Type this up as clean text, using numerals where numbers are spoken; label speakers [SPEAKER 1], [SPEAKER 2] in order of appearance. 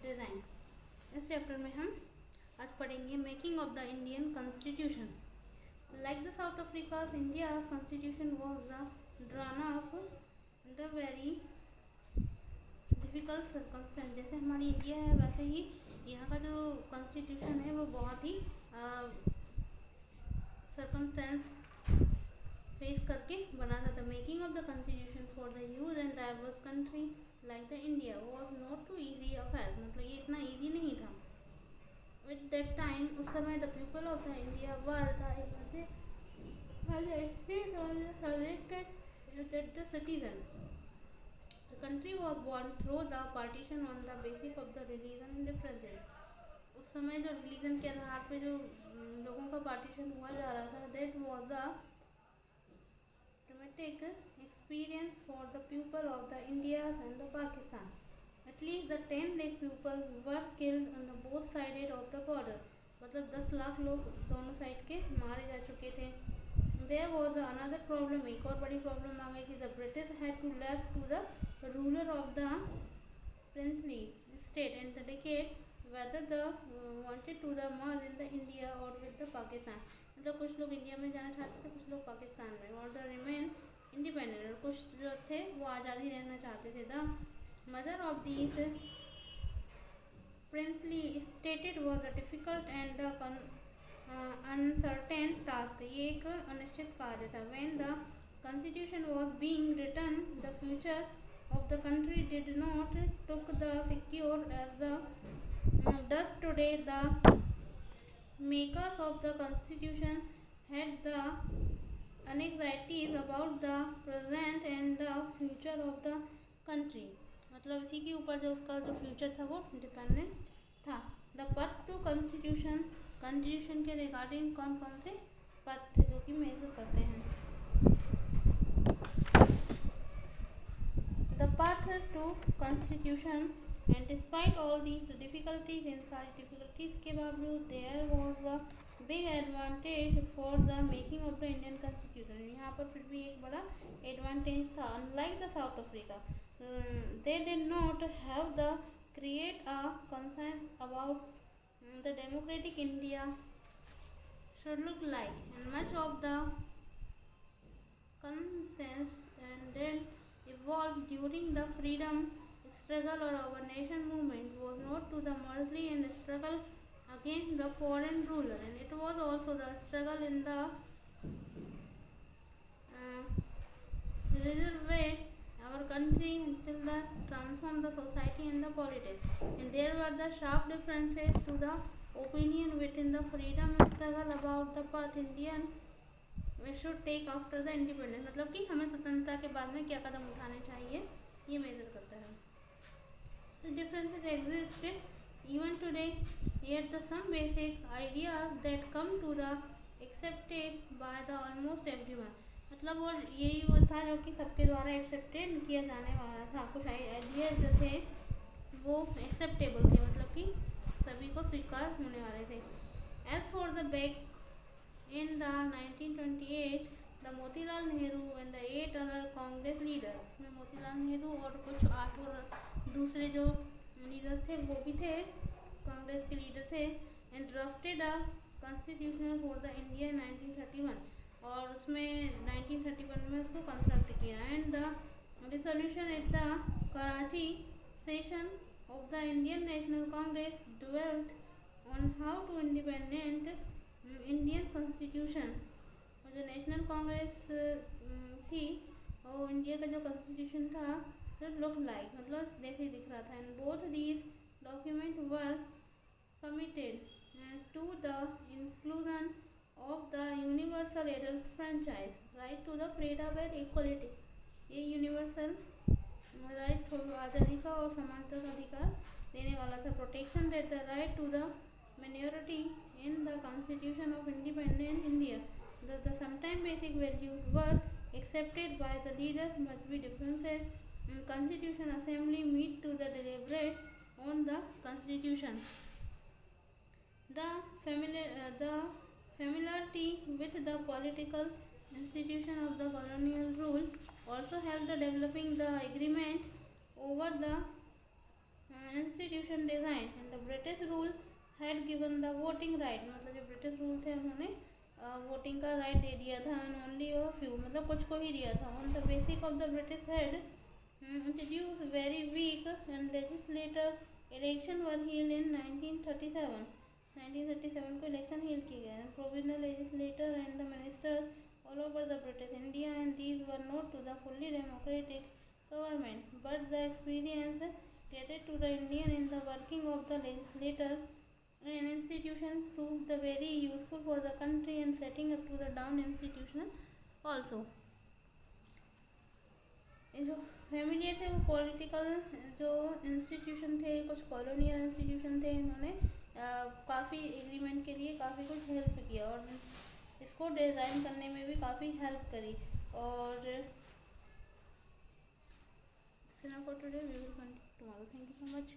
[SPEAKER 1] Design. इस chapter में हम आज पढ़ेंगे making of the Indian constitution. Like the south Africa, India constitution was drawn up the very difficult circumstance. जैसे हमारी इंडिया है वैसे ही यहाँ का जो कॉन्स्टिट्यूशन है वो बहुत ही सर्कमस्टेंस फेस करके बना था। The making of the constitution for the huge and diverse country like the India was not too easy affair. मतलब ये इतना ईजी नहीं था। विद दैट टाइम, उस समय the people of the India were the citizen. The country was born through the partition on the basis of the religion and differences. उस समय जो रिलीजन के आधार पे जो लोगों का पार्टीशन हुआ जा रहा था, that was the traumatic experience for the people of the India and the Pakistan. At least the 10 lakh people were killed on the both sides of the border. मतलब 10 लाख लोग दोनों साइड के मारे जा चुके थे। There was another problem, एक और बड़ी प्रॉब्लम आ गई थी। The British had to left to the ruler of the princely state and the decide whether the wanted to the merge in the India or with the Pakistan. मतलब कुछ लोग India में जाना चाहते थे, कुछ लोग पाकिस्तान में, और द रिमेन इंडिपेंडेंट, और कुछ जो थे वो आज़ादी रहना चाहते थे। The mother of these princely stated was a difficult and uncertain task. ये एक अनिश्चित कार्य था। When the constitution was being written, the future of the country did not took the secure as the does today. The makers of the constitution had the anxieties about the present and the future of the country. मतलब इसी के ऊपर जो उसका जो future था वो dependent था। The path to constitution, constitution के रिगार्डिंग कौन कौन से पथ थे जो कि मेजर करते हैं। The path to constitution and despite all these difficulties, इन सारी डिफिकल्टीज के बावजूद there was a big advantage for the making of the Indian constitution. यहाँ पर फिर भी एक बड़ा एडवांटेज था। Unlike the South Africa, they did not have the create a consensus about the democratic India should look like, and much of the consensus and then evolved during the freedom struggle or our nation movement was not to the merely and struggle against the foreign ruler, and it was also the struggle in the reserve our country until the transform the society and the politics, and there were the sharp differences to the opinion within the freedom struggle about the path Indian we should take after the independence. मतलब कि हमें स्वतंत्रता के बाद में क्या कदम उठाने चाहिए, ये मेजर करता है। The differences exist even today, yet the some basic ideas that come to the accepted by the almost everyone. मतलब और यही वो था जो कि सबके द्वारा एक्सेप्टेड किया जाने वाला था। कुछ आइडियाज जो थे वो एक्सेप्टेबल थे, मतलब कि सभी को स्वीकार होने वाले थे। As for the back in the 1928, the Motilal Nehru and the 8 other Congress leader, इसमें मोतीलाल नेहरू और कुछ 8 और दूसरे जो लीडर्स थे वो भी थे, कांग्रेस के लीडर थे। And drafted a constitutional for the India 1931, और उसमें 1931 में उसको कंस्ट्रक्ट किया। And the dissolution at the Karachi session of the Indian National Congress dwelt on how to independent Indian constitution, और जो नेशनल कांग्रेस थी और इंडिया का जो कॉन्स्टिट्यूशन था लुक लाइक, मतलब जैसे ही दिख रहा था। And both these document were committed to the inclusion of the universal adult franchise, right to the freedom and equality. ये यूनिवर्सल राइट आज़ादी का और समानता का अधिकार देने वाला था। Protection that the right to the minority in the constitution of independent India. The sometime basic values were accepted by the leaders must be differences in constitution assembly meet to the deliberate on the constitution. The familiarity with the political institution of the colonial rule also helped developing the agreement over the institution design and the British rule had given the voting right, मतलब जो British rule थे उन्होंने voting का right they दिया था, and only a few, मतलब कुछ को ही दिया था। On the basic of the British had introduce very weak and legislator election were heeled इन 1937। 1937 को इलेक्शन हील्ड किए गए। Provisional legislator and the ministers all over the British India, and these were not to the fully democratic government, but the experience gathered to the Indian in the working of the legislature and institution proved the very useful for the country and setting up to the down institution also. जो familiar थे वो political जो institution थे, कुछ colonial institution थे, इन्होंने काफ़ी agreement के लिए काफ़ी कुछ हेल्प किया और इसको डिज़ाइन करने में भी काफ़ी हेल्प करी। और for today we will continue tomorrow. Thank you so much.